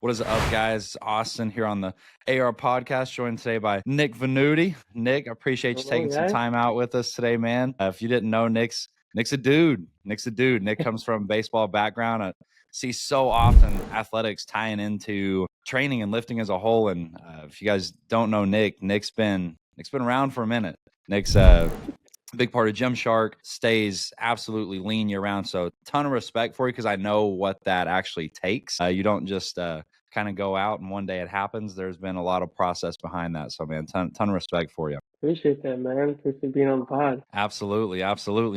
What is up, guys? Austin here on the AR podcast, joined today by Nick Venuti. Nick, I appreciate you Hello, taking some guys. time out with us today, man. If you didn't know, Nick's a dude. Nick's a dude. Nick comes from a baseball background. I see so often athletics tying into training and lifting as a whole. And if you guys don't know Nick's been around for a minute. Nick's big part of Gymshark, stays absolutely lean year round. So ton of respect for you because I know what that actually takes. You don't just kind of go out and one day it happens. There's been a lot of process behind that. So man, ton of respect for you. Appreciate that, man. Appreciate being on the pod. Absolutely,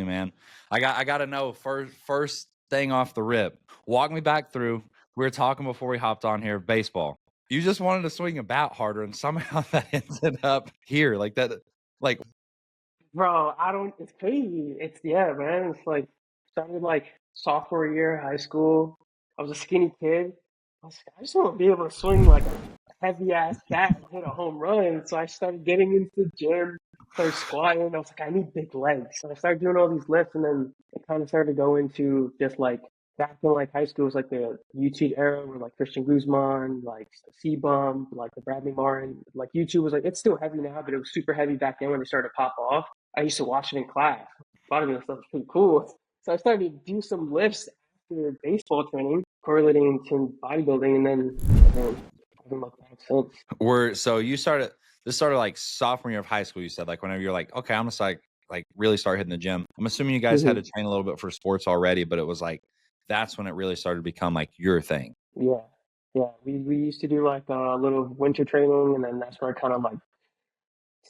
man. I got to know first thing off the rip. Walk me back through. We were talking before we hopped on here, baseball. You just wanted to swing a bat harder, and somehow that ended up here like that. Like, Bro, it's crazy. Yeah, man. It's like, started like sophomore year, high school. I was a skinny kid. I just want to be able to swing like a heavy ass bat and hit a home run. So I started getting into the gym, started squatting. I was like, I need big legs. So I started doing all these lifts, and then it kind of started to go into just like back in like high school, it was like the YouTube era where like Christian Guzman, like C-Bum, like the Bradley Martin, like YouTube was like, it's still heavy now, but it was super heavy back then when they started to pop off. I used to watch it in class. Bodybuilding stuff was pretty cool. So I started to do some lifts after baseball training, correlating to bodybuilding, and then I've been like that since. so you started this started like sophomore year of high school, you said, like whenever you're like, okay, I'm gonna start like really start hitting the gym. I'm assuming you guys had to train a little bit for sports already, but it was like that's when it really started to become like your thing. Yeah, yeah. We used to do like a little winter training, and then that's where I kind of like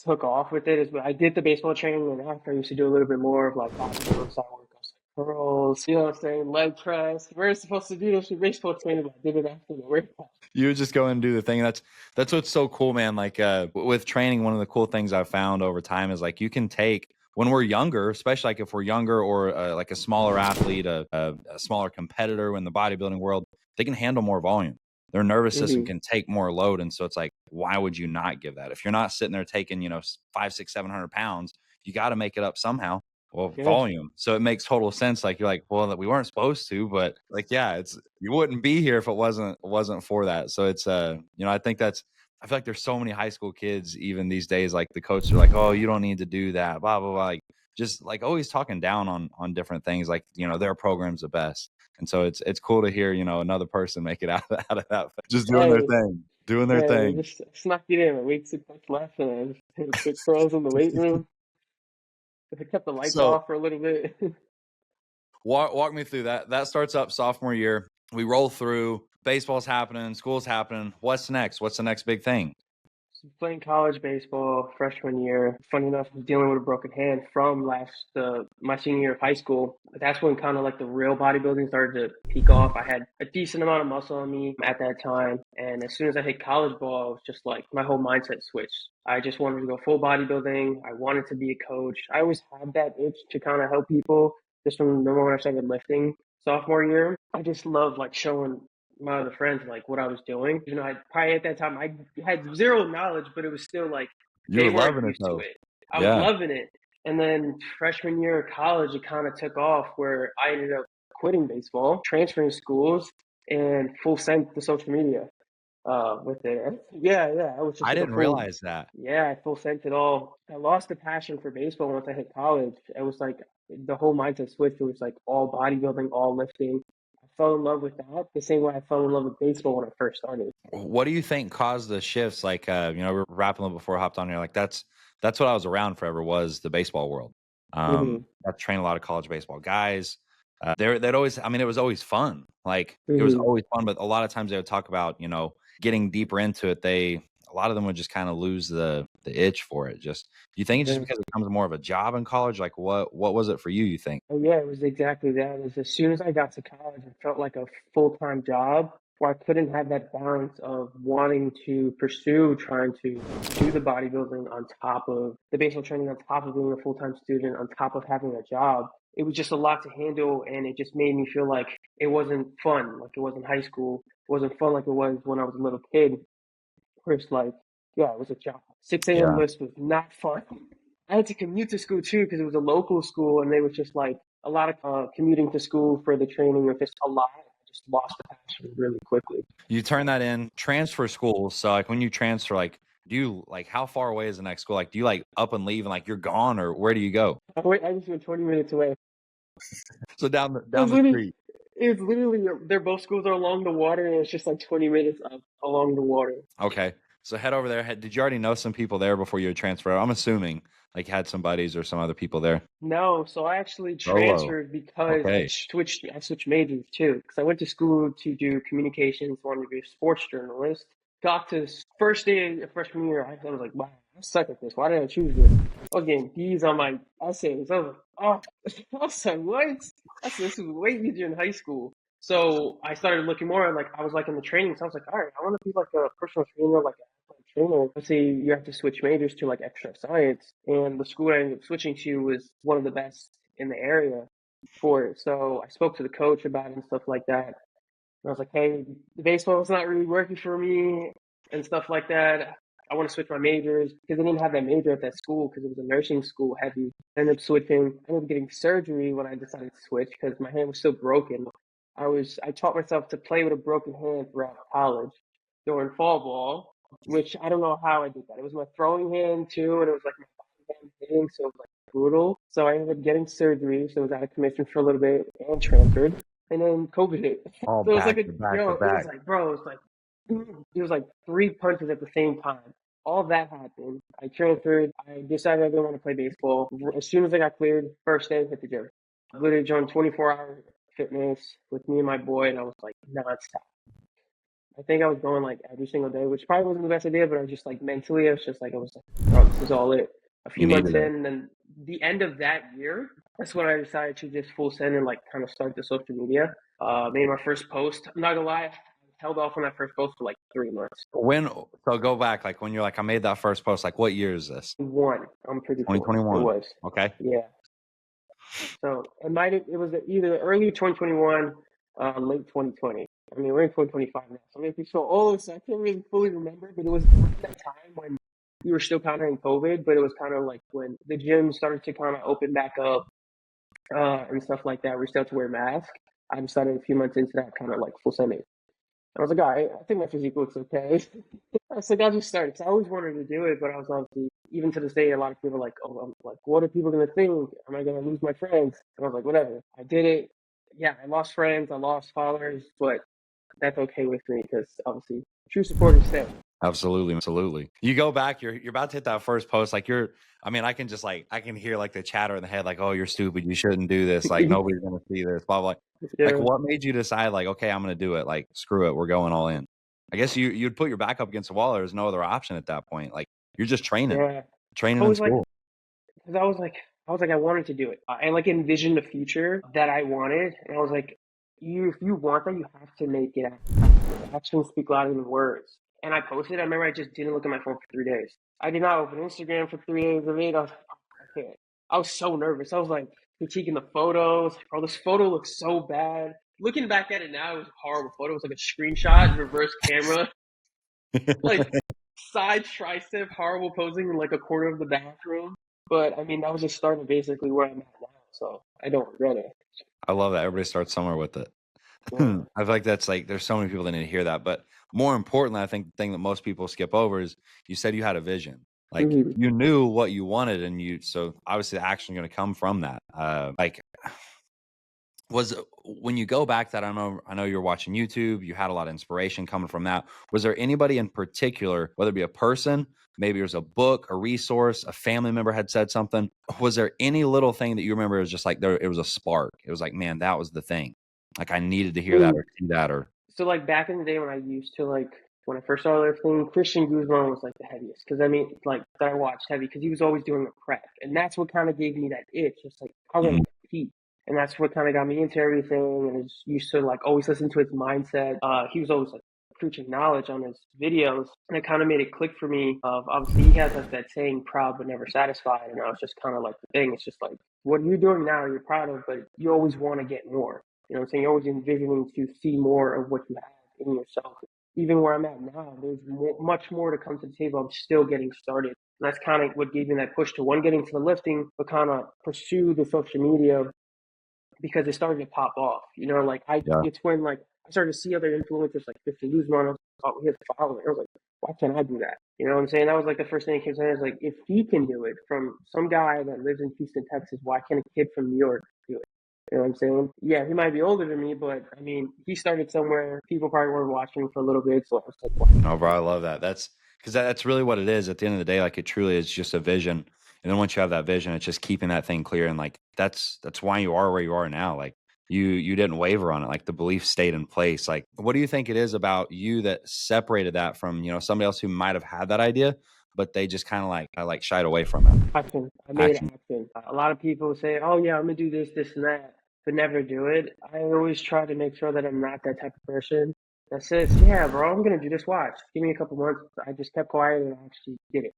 took off with it. Is I did the baseball training, and after I used to do a little bit more of like bodybuilding style workouts, like curls, you know what I'm saying, leg press. We're supposed to do those for baseball training, but I did it after the workout. You would just go and do the thing. That's what's so cool, man. Like with training, one of the cool things I've found over time is like you can take when we're younger, especially like if we're younger or like a smaller athlete, a smaller competitor in the bodybuilding world, they can handle more volume. Their nervous system can take more load, and so it's like, why would you not give that? If you're not sitting there taking 5, 6, 700 pounds, you got to make it up somehow. Well, Yeah, volume. So it makes total sense. Like you're like, well, that we weren't supposed to, but like, yeah, it's you wouldn't be here if it wasn't for that. So it's I think I feel like there's so many high school kids even these days. Like the coaches are like, oh, you don't need to do that, blah blah blah. Like just like always talking down on different things. Like their program's the best, and so it's cool to hear another person make it out of that, just doing their hey, thing, doing their yeah. We thing. just snuck it in. A week 6 months left, and I just hit a quick curls in the weight room. I kept the lights So off for a little bit. walk me through that. That starts up sophomore year. We roll through. Baseball's happening. School's happening. What's next? What's the next big thing? Playing college baseball freshman year. Funny enough, I was dealing with a broken hand from my senior year of high school. That's when kind of like the real bodybuilding started to peak off. I had a decent amount of muscle on me at that time, and as soon as I hit college ball, it was just like my whole mindset switched. I just wanted to go full bodybuilding. I wanted to be a coach. I always had that itch to kind of help people just from the moment I started lifting sophomore year. I just love like showing my other friends like what I was doing. I probably at that time I had zero knowledge, but it was still like You they were weren't loving it used to though. it. I was Yeah. loving it. And then freshman year of college, it kind of took off where I ended up quitting baseball, transferring schools, and full sent to social media with it. Yeah. I was just I like a didn't full, realize that. yeah, I full sent it all. I lost the passion for baseball once I hit college. It was like the whole mindset switched. It was like all bodybuilding, all lifting. I fell in love with that the same way I fell in love with baseball when I first started. What do you think caused the shifts? Like, we were rapping a little before I hopped on here. Like, that's what I was around forever was the baseball world. Hmm. I trained a lot of college baseball guys. They'd always, I mean, it was always fun. Like, it was Hmm. always fun, but a lot of times they would talk about, getting deeper into it. A lot of them would just kind of lose the itch for it. Just, do you think it's just Yeah. because it becomes more of a job in college? Like, what was it for you? You think? Oh, yeah, it was exactly that. As soon as I got to college, it felt like a full-time job where I couldn't have that balance of wanting to pursue trying to do the bodybuilding on top of the baseball training, on top of being a full-time student, on top of having a job. It was just a lot to handle, and it just made me feel like it wasn't fun, like it wasn't high school. It wasn't fun like it was when I was a little kid. Where it's like, yeah, it was a job. 6 a.m. Yeah. list was not fun. I had to commute to school too because it was a local school, and they was just like a lot of commuting to school for the training was just a lot. just lost the passion really quickly. You turn that in, transfer schools. So like when you transfer, like do you like how far away is the next school? Like do you like up and leave and like you're gone, or where do you go? I just went 20 minutes away. So It was down the literally, street. it's literally, they're both schools are along the water, and it's just like 20 minutes up along the water. Okay. So head over there. Did you already know some people there before you would transfer? I'm assuming like you had some buddies or some other people there. No, so I actually Solo. transferred because Okay. I switched majors too. Because I went to school to do communications, wanted to be a sports journalist. Got to first day of freshman year, I was like, wow, I suck at this. Why did I choose this? I was getting D's on my essays. I was like, oh, I was like, what? This was way easier in high school. So I started looking more like I was like in the training. So I was like, all right, I want to be like a personal trainer, like a trainer. Let's say you have to switch majors to like extra science, and the school I ended up switching to was one of the best in the area for it. So I spoke to the coach about it and stuff like that. And I was like, hey, the baseball is not really working for me and stuff like that. I want to switch my majors because I didn't have that major at that school because it was a nursing school heavy. I ended up switching. I ended up getting surgery when I decided to switch because my hand was still broken. I taught myself to play with a broken hand throughout college during fall ball, which I don't know how I did that. It was my throwing hand too, and it was like my body hand hitting, so it was like brutal. So I ended up getting surgery, so I was out of commission for a little bit and transferred. And then COVID hit. All So it was like back a, to back to it was back. like, bro, it was like three punches at the same time. All that happened. I transferred. I decided I didn't want to play baseball. As soon as I got cleared, first day, hit the gym. I literally joined 24-hour fitness with me and my boy, and I was like nonstop. I think I was going like every single day, which probably wasn't the best idea, but I was just like mentally, I was just like, I was like, bro, this is all it. A You few months needed it. in, and the end of that year, that's when I decided to just full send and like kind of start the social media. Made my first post. I'm not gonna lie, I held off on that first post for like 3 months. When so go back like when you're like I made that first post. Like what year is this? One, I'm pretty sure it 2021. was. Okay. Yeah. So it was either early 2021, late 2020. I mean, we're in 2025 now, so maybe so old, so I can't really fully remember, but it was around that time when we were still kind of in COVID, but it was kind of like when the gym started to kind of open back up, and stuff like that. We still have to wear masks. I decided a few months into that kind of like full sending. I was like, all right, I think my physique looks okay. I was like, I'll just start. 'Cause I always wanted to do it, but I was obviously, even to this day, a lot of people are like, oh, I'm like, what are people going to think? Am I going to lose my friends? And I was like, whatever. I did it. Yeah, I lost friends, I lost followers, but that's okay with me because obviously true supporters stay. Absolutely, absolutely. You go back, you're about to hit that first post, like you're I mean, I can just like I can hear like the chatter in the head, like, oh, you're stupid, you shouldn't do this, like nobody's gonna see this, blah blah. Like Yeah, what made you decide, like, okay, I'm gonna do it, like screw it, we're going all in? I guess you'd put your back up against the wall, there's no other option at that point. Like you're just yeah. I training in was like, school. because I wanted to do it. I like envisioned a future that I wanted, and I was like, if you want that, you have to make it happen. Actions speak louder than words. And I posted. I remember I just didn't look at my phone for 3 days. I did not open Instagram for 3 days. I was like, oh, I can't. I was so nervous. I was like critiquing the photos. Bro, this photo looks so bad. Looking back at it now, it was a horrible photo. It was like a screenshot, reverse camera, like side tricep, horrible posing in like a corner of the bathroom. But I mean, that was just starting basically where I'm at now, so I don't regret it. I love that. Everybody starts somewhere with it. I Yeah. feel like that's like there's so many people that need to hear that. But more importantly, I think the thing that most people skip over is you said you had a vision. Like Mhm. you knew what you wanted, and so obviously the action going to come from that. Like was when you go back that I know you're watching YouTube, you had a lot of inspiration coming from that. Was there anybody in particular, whether it be a person, maybe it was a book, a resource, a family member had said something? Was there any little thing that you remember was just like there it was a spark? It was like, man, that was the thing. Like I needed to hear that Mm. or see that or So like back in the day when I used to like when I first started everything, Christian Guzman was like the heaviest because I mean like that I watched heavy because he was always doing a prep, and that's what kind of gave me that itch. It's like I want Mhm. to compete, and that's what kind of got me into everything. And I just used to like always listen to his mindset. He was always like preaching knowledge on his videos, and it kind of made it click for me. Of obviously he has like that saying, "Proud but never satisfied," and I was just kind of like the thing. It's just like what you're doing now, you're proud of, but you always want to get more. You know what I'm saying? You're always envisioning to see more of what you have in yourself. Even where I'm at now, there's much more to come to the table. I'm still getting started. And that's kind of what gave me that push to one, get into the lifting, but kind of pursue the social media because it started to pop off. You know, like Yeah. it's when like I started to see other influencers like 50 Guzman. I was like, oh, he has a following. I was like, why can't I do that? You know what I'm saying? That was like the first thing that came to mind. I was like, if he can do it from some guy that lives in Houston, Texas, why can't a kid from New York do it? You know what I'm saying? Yeah, he might be older than me, but I mean, he started somewhere. People probably were watching for a little bit, so I was like, why? No, bro, I love that. That's because that's really what it is. At the end of the day, like it truly is just a vision. And then once you have that vision, it's just keeping that thing clear. And like that's why you are where you are now. Like you didn't waver on it. Like the belief stayed in place. Like what do you think it is about you that separated that from, somebody else who might have had that idea, but they just kind of like shied away from it? Action. I made Action. action. A lot of people say, "Oh yeah, I'm gonna do this, this, and that," but never do it. I always try to make sure that I'm not that type of person that says, "Yeah, bro, I'm gonna do this. Watch. Give me a couple months." I just kept quiet and I actually did it.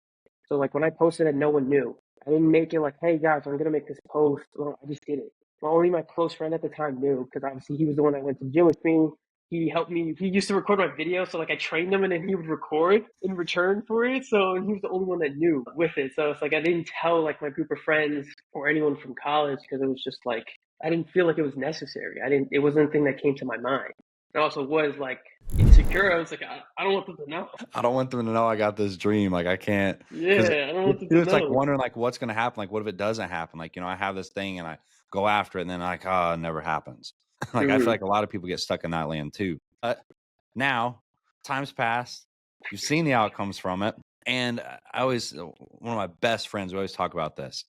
So like when I posted it, no one knew. I didn't make it like, "Hey guys, I'm gonna make this post." Well, I just did it. Well, only my close friend at the time knew because obviously he was the one that went to the gym with me. He helped me. He used to record my videos, so like I trained him, and then he would record in return for it. So he was the only one that knew with it. So it's like I didn't tell like my group of friends or anyone from college because it was just like I didn't feel like it was necessary. I didn't. It wasn't a thing that came to my mind. It also was like insecure. I was like, I don't want them to know. I don't want them to know I got this dream. Like I can't, because Yeah, I don't want them to it's like know. wondering like what's gonna happen. Like what if it doesn't happen? Like I have this thing and I go after it, and then like it never happens. Like I feel Mm-hmm. like a lot of people get stuck in that land too. Now, time's passed. You've seen the outcomes from it, and I always one of my best friends. We always talk about this.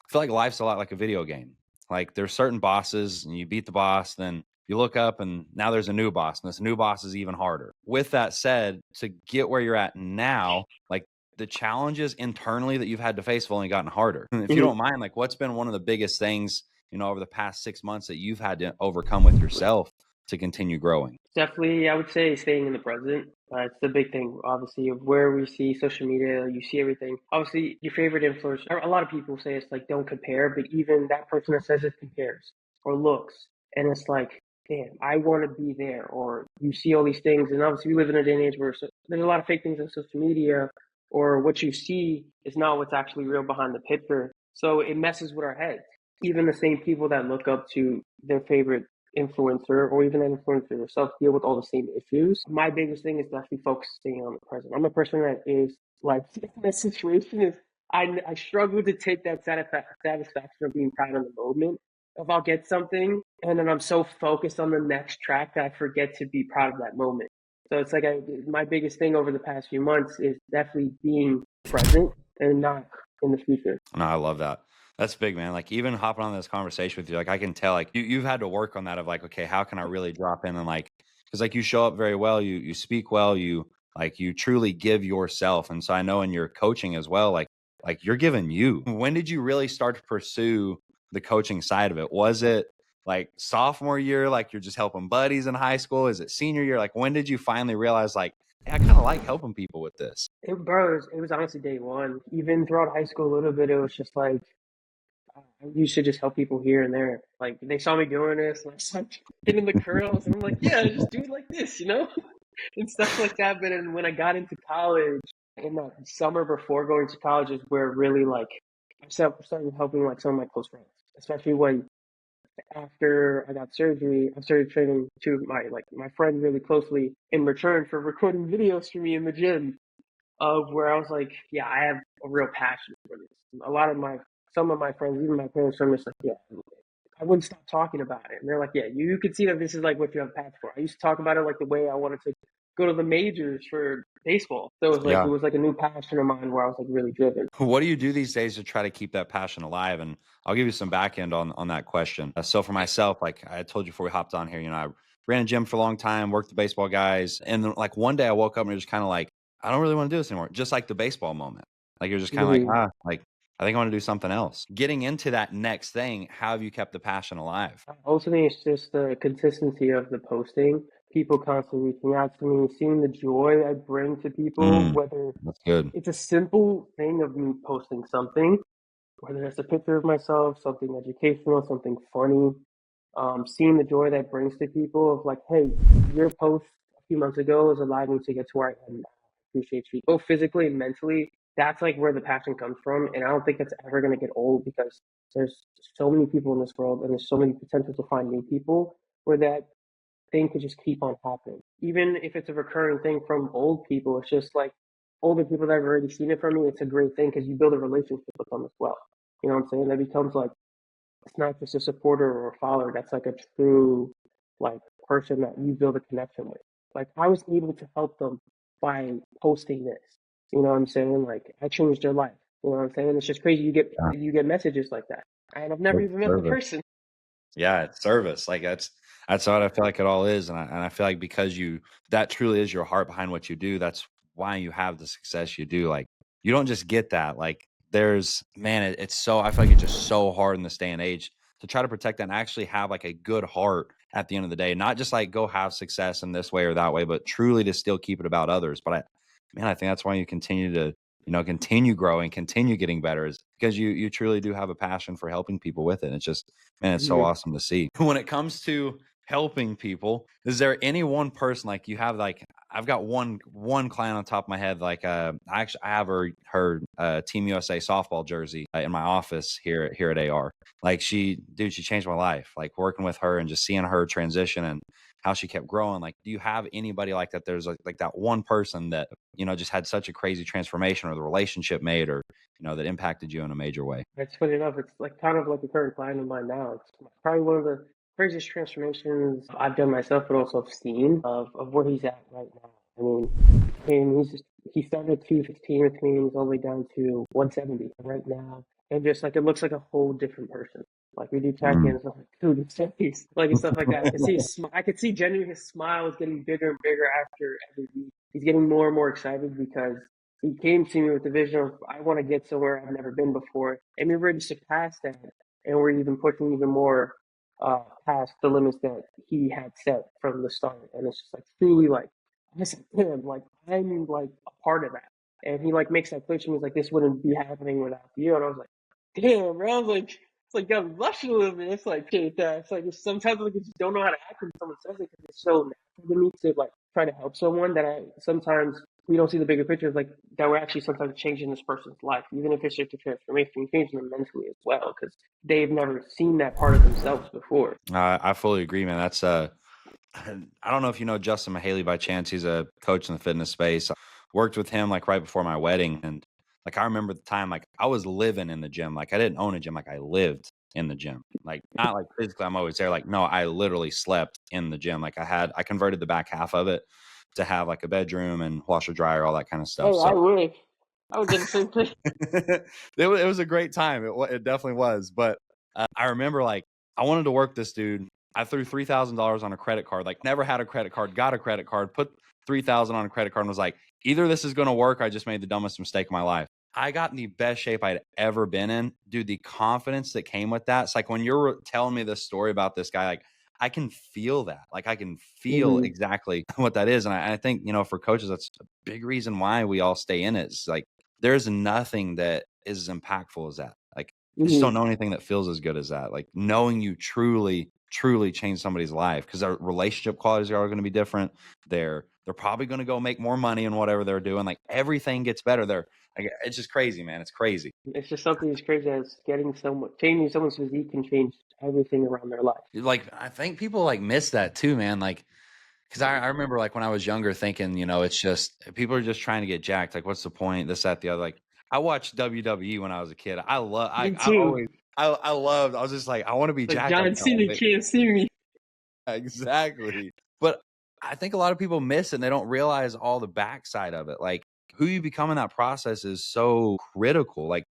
I feel like life's a lot like a video game. Like there's certain bosses and you beat the boss, then you look up and now there's a new boss, and this new boss is even harder. With that said, to get where you're at now, like the challenges internally that you've had to face have only gotten harder. And if you Mm-hmm. don't mind, like what's been one of the biggest things, over the past 6 months that you've had to overcome with yourself to continue growing? Definitely, I would say staying in the present. It's the big thing, obviously, of where we see social media, you see everything. Obviously, your favorite influencer, a lot of people say it's like don't compare, but even that person that says it compares or looks. And it's like, damn, I want to be there. Or you see all these things. And obviously, we live in a day and age where there's a lot of fake things on social media, or what you see is not what's actually real behind the picture. So it messes with our heads. Even the same people that look up to their favorite influencer or even an influencer yourself deal with all the same issues. My biggest thing is definitely focusing on the present. I'm a person that is like in that situation is I struggle to take that satisfaction of being proud of the moment. If I'll get something and then I'm so focused on the next track that I forget to be proud of that moment. So it's like my biggest thing over the past few months is definitely being present and not in the future. No, I love that. That's big, man. Like even hopping on this conversation with you, like I can tell, like you've had to work on that of like, okay, how can I really drop in and like, because like you show up very well, you speak well, you truly give yourself, and so I know in your coaching as well, like you're giving you. When did you really start to pursue the coaching side of it? Was it like sophomore year, like you're just helping buddies in high school? Is it senior year? Like when did you finally realize like, hey, I kind of like helping people with this? It was honestly day one. Even throughout high school, a little bit, it was just like you should just help people here and there. Like they saw me doing this, and I was like hitting the curls, and I'm like, yeah, just do it like this, and stuff like that. But then when I got into college, in the summer before going to college, is where really like started helping like some of my close friends, especially when after I got surgery, I started training to my friend really closely in return for recording videos for me in the gym of where I was like, yeah, I have a real passion for this. Some of my friends, even my parents, are just like, yeah, I wouldn't stop talking about it. And they're like, yeah, you could see that this is like what you have a passion for. I used to talk about it like the way I wanted to go to the majors for baseball. So it Yeah. was like a new passion of mine where I was like really driven. What do you do these days to try to keep that passion alive? And I'll give you some back end on that question. So for myself, like I told you before we hopped on here, I ran a gym for a long time, worked the baseball guys, and then like one day I woke up and it was kind of like I don't really want to do this anymore. Just like the baseball moment, like you're just kind of like Mm-hmm. like I think I want to do something else. Getting into that next thing, how have you kept the passion alive? Ultimately, it's just the consistency of the posting, people constantly reaching out to me, seeing the joy I bring to people, Mm, whether that's good. it's a simple thing of me posting something, whether it's a picture of myself, something educational, something funny, seeing the joy that brings to people of like, hey, your post a few months ago has allowed me to get to where I am now. I appreciate you, both physically and mentally. That's like where the passion comes from, and I don't think it's ever going to get old because there's so many people in this world, and there's so many potential to find new people where that thing could just keep on happening. Even if it's a recurring thing from old people, it's just like older people that have already seen it from me. It's a great thing because you build a relationship with them as well. You know what I'm saying? That becomes like it's not just a supporter or a follower. That's like a true like person that you build a connection with. Like I was able to help them by posting this. You know what I'm saying? Like I changed their life. You know what I'm saying? It's just crazy. Yeah. You get messages like that, and I've never It's even met the service. person. Yeah, it's service. Like that's what I feel like it all is, and I feel like because that truly is your heart behind what you do. That's why you have the success you do. Like you don't just get that. Like there's man, it's so I feel like it's just so hard in this day and age to try to protect that and actually have like a good heart at the end of the day. Not just like go have success in this way or that way, but truly to still keep it about others. But I think that's why you continue to continue growing, continue getting better is because you truly do have a passion for helping people with it. It's just, man, it's so Mhm. awesome to see. When it comes to helping people, is there any one person like you have like I've got one client on top of my head like I have her Team USA softball jersey in my office here at AR. Like she changed my life. Like working with her and just seeing her transition and how she kept growing. Like, do you have anybody like that? There's like that one person that just had such a crazy transformation or the relationship made or that impacted you in a major way. It's funny enough. It's like kind of like a current client of mine now. It's probably one of the craziest transformations I've done myself, but also have seen of where he's at right now. I mean, and he started at 215 with me and he's all the way down to 170 right now. And just like it looks like a whole different person. Like we do Mm. check-ins, I'm like, dude, it's face, like and stuff like that. I could see genuinely his smile is getting bigger and bigger after every week. He's getting more and more excited because he came to me with the vision of I want to get somewhere I've never been before, and we've already surpassed that, and we're even pushing even more past the limits that he had set from the start. And it's just like truly like I said, damn, like I'm like a part of that. And he like makes that clear to me. He's like, this wouldn't be happening without you. And I was like, damn, bro. I was like, it's like I'm blushing a little bit. It's like, shit, it's like sometimes like I just don't know how to act when someone says it because it's so natural to me to like try to help someone that I sometimes we don't see the bigger picture. Like that we're actually sometimes changing this person's life, even if it's just a transformation, you're changing them mentally as well because they've never seen that part of themselves before. I fully agree, man. That's I don't know if you know Justin Mahaley by chance. He's a coach in the fitness space. I worked with him like right before my wedding, and like I remember the time like I was living in the gym. Like I didn't own a gym, like I lived in the gym. Like not like physically I'm always there. Like no, I literally slept in the gym. Like I converted the back half of it to have like a bedroom and washer dryer, all that kind of stuff. Hey, I So wish I would get the same thing. it was a great time. It definitely was. But I remember like I wanted to work this dude. I threw $3,000 on a credit card. Like never had a credit card, got a credit card, put 3,000 on a credit card, and was like, either this is going to work. Or I just made the dumbest mistake of my life. I got in the best shape I'd ever been in, dude. The confidence that came with that. It's like when you're telling me this story about this guy, like I can feel that. Like I can feel Mm-hmm. exactly what that is. And I think, for coaches, that's a big reason why we all stay in it. It's like there's nothing that is as impactful as that. Like I just don't Mm-hmm. know anything that feels as good as that. Like knowing you truly change somebody's life because their relationship qualities are going to be different. They're probably going to go make more money in whatever they're doing. Like everything gets better. It's just crazy, man. It's crazy. It's just something as crazy as getting someone changing someone's physique can change everything around their life. Like I think people like miss that too, man. Like because I remember like when I was younger thinking, it's just people are just trying to get jacked. Like, what's the point? This, that, the other. Like, I watched WWE when I was a kid. Me I too. always, I loved, I was just like, I want to be Like jacked like John that one Cena day. can't see me. Exactly. But I think a lot of people miss it and they don't realize all the backside of it. Like, who you become in that process is so critical. Like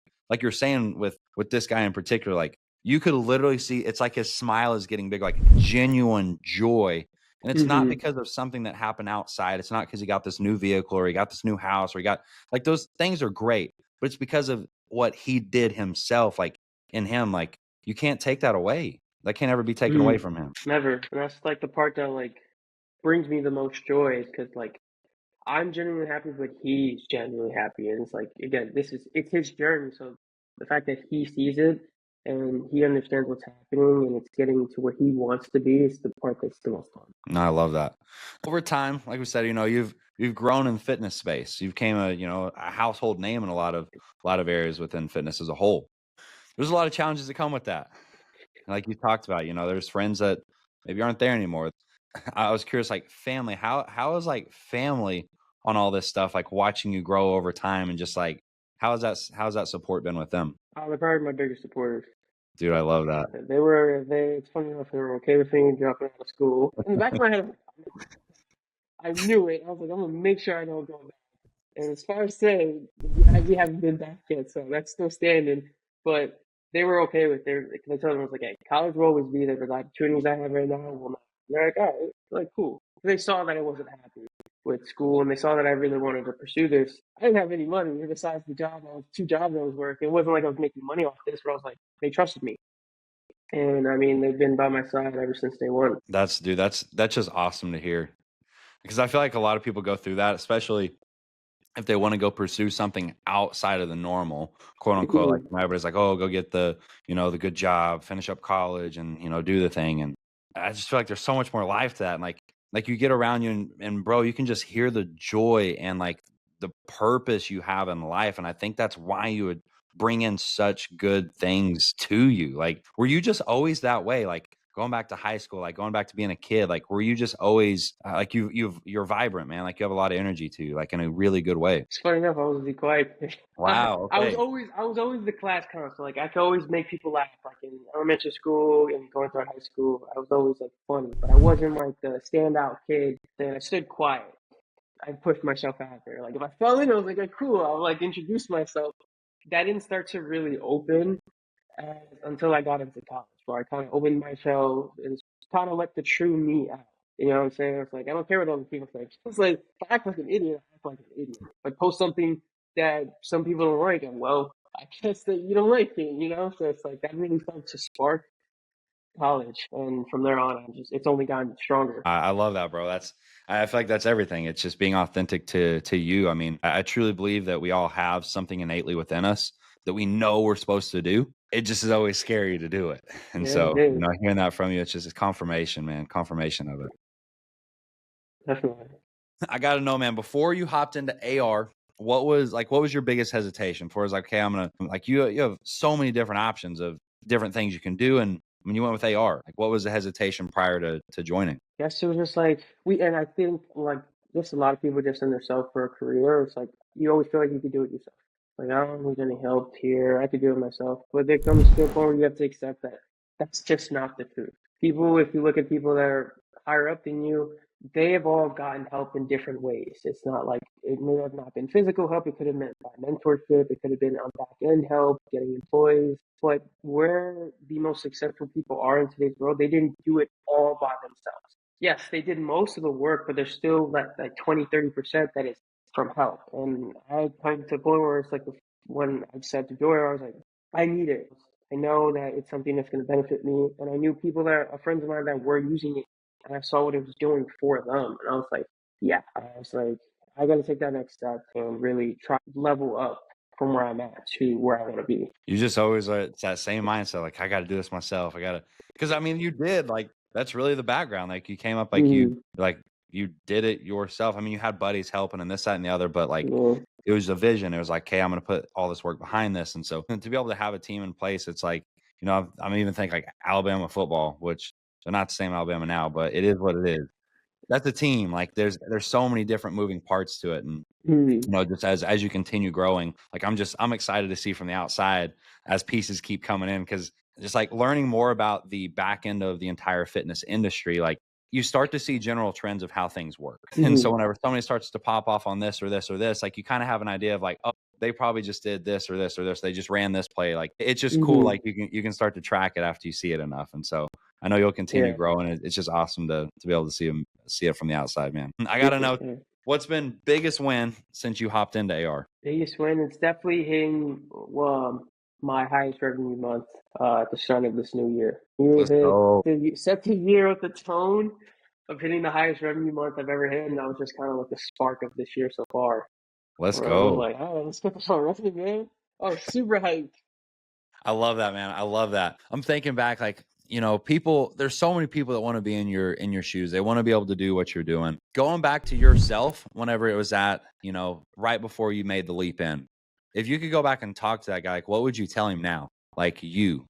you're saying with this guy in particular, like you could literally see it's like his smile is getting big, like genuine joy. And it's not Mm-hmm. because of something that happened outside. It's not because he got this new vehicle or he got this new house or he got like those things are great, but it's because of what he did himself, like in him. Like you can't take that away. That can't ever be taken away Mm. from him. Never. And that's like the part that like brings me the most joy is because like I'm genuinely happy, but he's genuinely happy. And it's like again, it's his journey. So the fact that he sees it and he understands what's happening and it's getting to where he wants to be is the part that's the most fun. No, I love that. Over time, like we said, you've grown in the fitness space. You became a household name in a lot of areas within fitness as a whole. There's a lot of challenges that come with that. And like you talked about, there's friends that maybe aren't there anymore. I was curious, like family, how is like family on all this stuff, like watching you grow over time and just like how's that support been with them? They're probably my biggest supporters. Dude, I love that. It's funny enough, they were okay with me dropping out of school. In the back of my head, I knew it. I was like, I'm gonna make sure I don't go back. And as far as saying, we haven't been back yet, so that's still standing. But they were okay with it. Because I told them, I was like, hey, college will always be there, but the opportunities I have right now will not. They're like, all right, like, cool. They saw that I wasn't happy with school, and they saw that I really wanted to pursue this. I didn't have any money besides the job. I was two jobs I was working. It wasn't like I was making money off this, but I was like, they trusted me. And I mean, they've been by my side ever since day one. That's just awesome to hear. Because I feel like a lot of people go through that, especially if they want to go pursue something outside of the normal, quote unquote, like Mhm. everybody's like, oh, go get the, the good job, finish up college and, do the thing. And I just feel like there's so much more life to that. And like you get around you and bro, you can just hear the joy and like the purpose you have in life. And I think that's why you would bring in such good things to you. Like, were you just always that way? Like going back to high school, like going back to being a kid, like were you just always like you're vibrant, man. Like you have a lot of energy to you, like in a really good way. It's funny enough, I was the quiet. Wow. Okay. I was always the class clown. So like, I could always make people laugh. Like in elementary school and going through high school, I was always like funny, but I wasn't like the standout kid. Then I stood quiet. I pushed myself out there. Like if I fell in, I was like, oh, cool. I'll like introduce myself. That didn't start to really open until I got into college, where I kind of opened my shell and kind of let the true me out. You know what I'm saying? It's like, I don't care what other people think. It's like, if I act like an idiot, I act like an idiot. Like, post something that some people don't like, and well, I guess that you don't like it, you know? So it's like, that really started to spark college. And from there on, it's only gotten stronger. I love that, bro. I feel like that's everything. It's just being authentic to you. I mean, I truly believe that we all have something innately within us that we know we're supposed to do. It just is always scary to do it. And Yeah, it so, is. hearing that from you, it's just a confirmation, man, confirmation of it. Definitely. I got to know, man, before you hopped into AR, what was your biggest hesitation for? Is like, okay, I'm gonna like you have so many different options of different things you can do, and when you went with AR, like, what was the hesitation prior to joining? Guess it was just like and I think like just a lot of people just in themselves for a career. It's like you always feel like you could do it yourself. Like I don't need any help here. I could do it myself. But there comes to a point where you have to accept that that's just not the truth. People, if you look at people that are higher up than you, they have all gotten help in different ways. It's not like it may have not been physical help. It could have been by mentorship. It could have been on back end help, getting employees. But where the most successful people are in today's world, they didn't do it all by themselves. Yes, they did most of the work, but there's still like 20, 30% that is from help. And I come to a point where it's like when I said to Joy, I was like, I need it. I know that it's something that's going to benefit me. And I knew people that are friends of mine that were using it, and I saw what it was doing for them. And I was like, yeah, I was like, I got to take that next step and really try to level up from where I'm at to where I want to be. You just always it's that same mindset, like I got to do this myself. I got to, because I mean, you did like that's really the background. Like you came up Mm-hmm. like you did it yourself. I mean, you had buddies helping and this, that, and the other, but like Yeah. it was a vision. It was like, hey, I'm going to put all this work behind this, and so and to be able to have a team in place, it's like I'm even thinking like Alabama football, which they're not the same Alabama now, but it is what it is. That's a team. Like there's so many different moving parts to it, and Mm-hmm. just as you continue growing, like I'm excited to see from the outside as pieces keep coming in, because just like learning more about the back end of the entire fitness industry, like you start to see general trends of how things work. And so Mm-hmm. whenever somebody starts to pop off on this or this or this, like you kind of have an idea of like, oh, they probably just did this or this or this. They just ran this play. Like it's just cool. Mm-hmm. Like you can start to track it after you see it enough. And so I know you'll continue Yeah. growing. It's just awesome to be able to see it from the outside, man. I gotta Appreciate know, it. what's been biggest win since you hopped into AR? Biggest win, it's definitely hitting my highest revenue month at the start of this new year. You Let's go. set the year with the tone of hitting the highest revenue month I've ever hit, and that was just kind of like the spark of this year so far. Let's Where I was go. like, oh, let's get this on revenue, man. Oh, super hyped. I love that, man. I love that. I'm thinking back, like, people, there's so many people that want to be in your shoes. They want to be able to do what you're doing. Going back to yourself, whenever it was at, right before you made the leap in. If you could go back and talk to that guy, like what would you tell him now? Like you.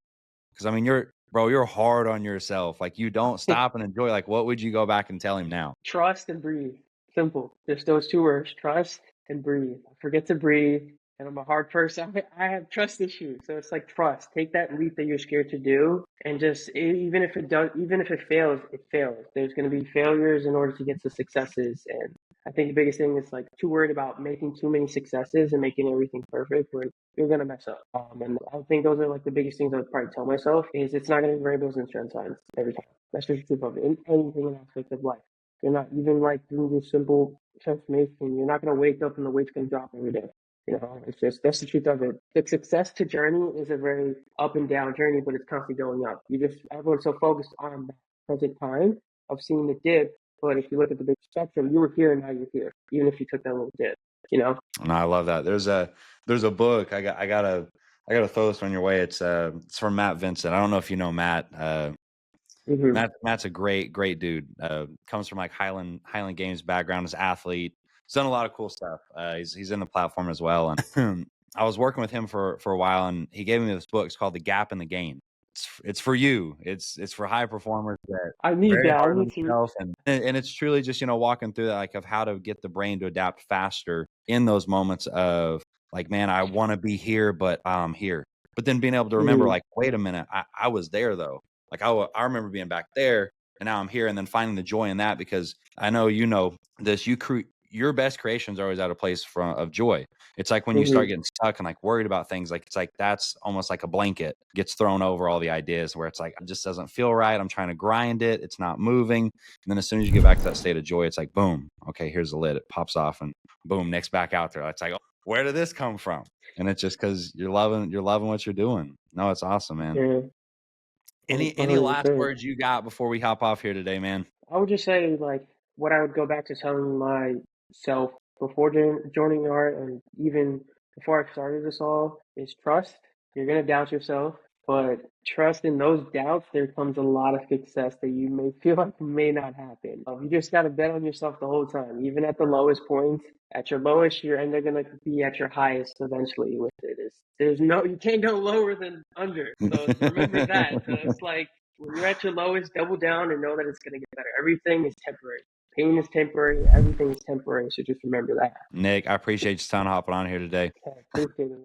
Because I mean, Bro, you're hard on yourself. Like, you don't stop and enjoy. Like, what would you go back and tell him now? Trust and breathe. Simple. Just those two words. Trust and breathe. I forget to breathe, and I'm a hard person. I have trust issues, so it's like trust. Take that leap that you're scared to do, and just even if it does, even if it fails, it fails. There's going to be failures in order to get to successes, and I think the biggest thing is like too worried about making too many successes and making everything perfect, where you're gonna mess up. And I think those are like the biggest things I would probably tell myself is it's not gonna be rainbows and sunshines every time. That's just the truth of it. In anything in aspect of life. You're not even like doing this simple transformation. You're not gonna wake up and the weight's gonna drop every day. You know, it's just that's the truth of it. The success to journey is a very up and down journey, but it's constantly going up. You just everyone's so focused on that present time of seeing the dip. But if you look at the big spectrum, you were here and now you're here, even if you took that little dip. You know. And I love that. There's a book. I gotta throw this on your way. It's from Matt Vincent. I don't know if you know Matt. Hmm. Matt's a great dude. Comes from like Highland Games background as athlete. He's done a lot of cool stuff. He's in the platform as well. And I was working with him for a while, and he gave me this book. It's called The Gap in the Game. It's for you. It's for high performers that are I need very that. I hard on need to. themselves, and it's truly just walking through that, like, of how to get the brain to adapt faster in those moments of like, man, I want to be here, but I'm here. But then being able to remember, Hmm. like, wait a minute, I was there though. Like, I remember being back there, and now I'm here, and then finding the joy in that, because I know this. Your best creations are always out of place of joy. It's like when you start Hmm. getting stuck and like worried about things, like it's like that's almost like a blanket gets thrown over all the ideas, where it's like it just doesn't feel right. I'm trying to grind it, it's not moving. And then as soon as you get back to that state of joy, it's like boom, okay, here's the lid. It pops off, and boom, Nick's back out there. It's like, oh, where did this come from? And it's just because you're loving what you're doing. No, it's awesome, man. Yeah. Any last 100%. words you got before we hop off here today, man? I would just say like what I would go back to telling myself before joining art and even before I started this all is trust. You're gonna doubt yourself, but trust in those doubts. There comes a lot of success that you may feel like may not happen. You just gotta bet on yourself the whole time, even at the lowest points. At your lowest, you're and they're gonna be at your highest eventually. With it, there's no you can't go lower than under. So remember that. So it's like when you're at your lowest, double down and know that it's going to get better. Everything is temporary. Pain is temporary. Everything is temporary. So just remember that. Nick, I appreciate you ton hopping on here today. Okay, appreciate it.